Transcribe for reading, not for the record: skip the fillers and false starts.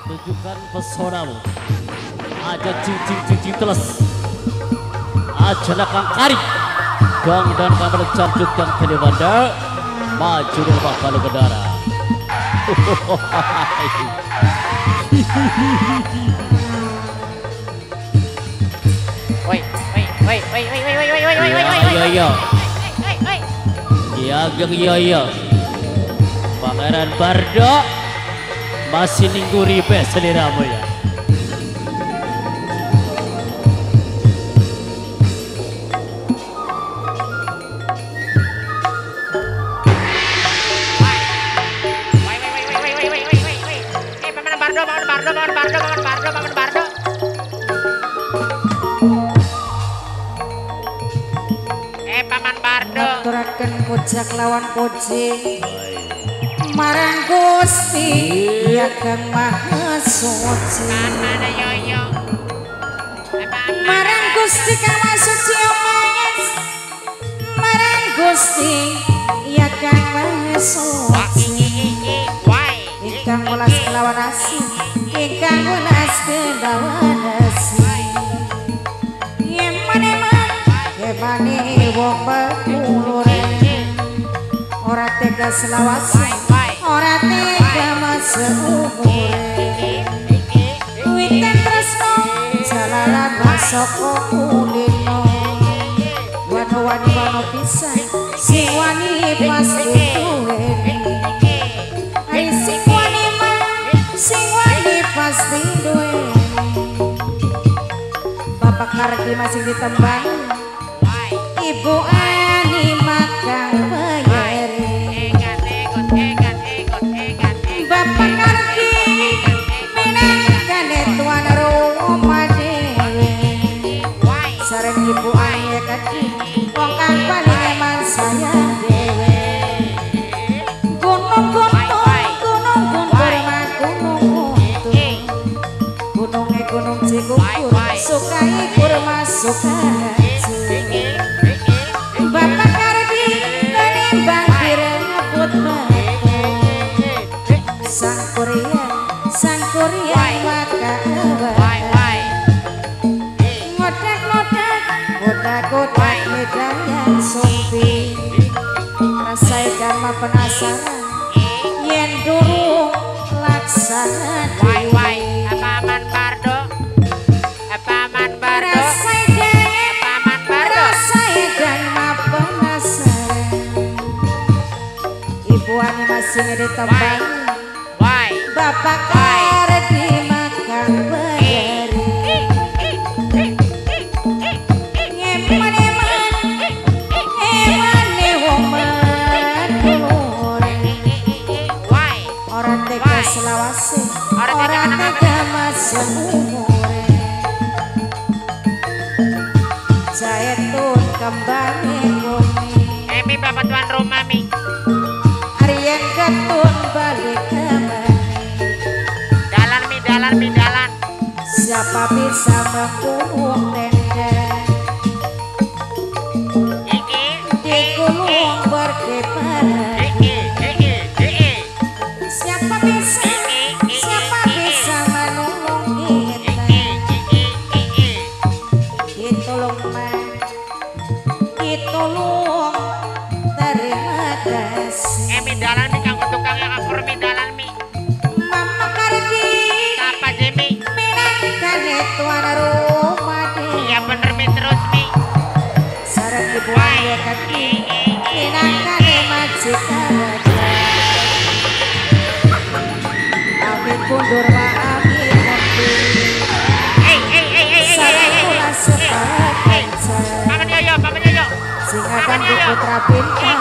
Tunjukkan pesonamu. Aja cing teles. Aja kang kari. Gang dan kamar carcut yang telebanda. Maju dan bakal bedara. Iya. Pangeran Bardo masih ninggu ribe seliramu ya. Paman Bardo ngaturaken pojak lawan poji marang Gusti ya Kang Maha Suci marang Gusti Kang Maha Suci marang Gusti ya Kang Maha Suci ingkang welas kelawan asih ingkang welas kelawan asih yen maneman kemane wong berkulur ora tega selawase ora tega masumure witan tresno jalaran saka kulino wani pisan sing wani pasti duweni ai sing wani pasti duweni bapak Kardi masih ditembang Ibu Ani makan bayari Bapak Kardi minangkan tuan rumah dewe sareng Ibu Ani Kardi wong kang paling eman sayang dewe gunung guntur gunung Cikukur sukai kurma sukai Bapak Kardi menimbang direbut sang Korea maka ngodak medan yang sumpi rasai dharma penasaran yen durung laksana Paman Bardo Ibu Ani masih ditembang Bapak Kardi makan bayari emane wong menulur orang tega selawase orang tega masumure Jaitun kembali bumi Mi bapak tuan rumah mi Aryan ketun balik kembali dalan siapa bisa mengkulung tenda di kulung berkiparan siapa bisa menolong kita ditolong terima kasih mi dalan mi kang tukang yang akur mi dalan mi Mama Kardi apa Jemi minangkan tuan rumah iya bener mi terus mi sareng Ibu Ani Kardi minangkan majikan amin kundur wa amin mundur sareng kula sepakat Paman Yoyo sing akan putra bintang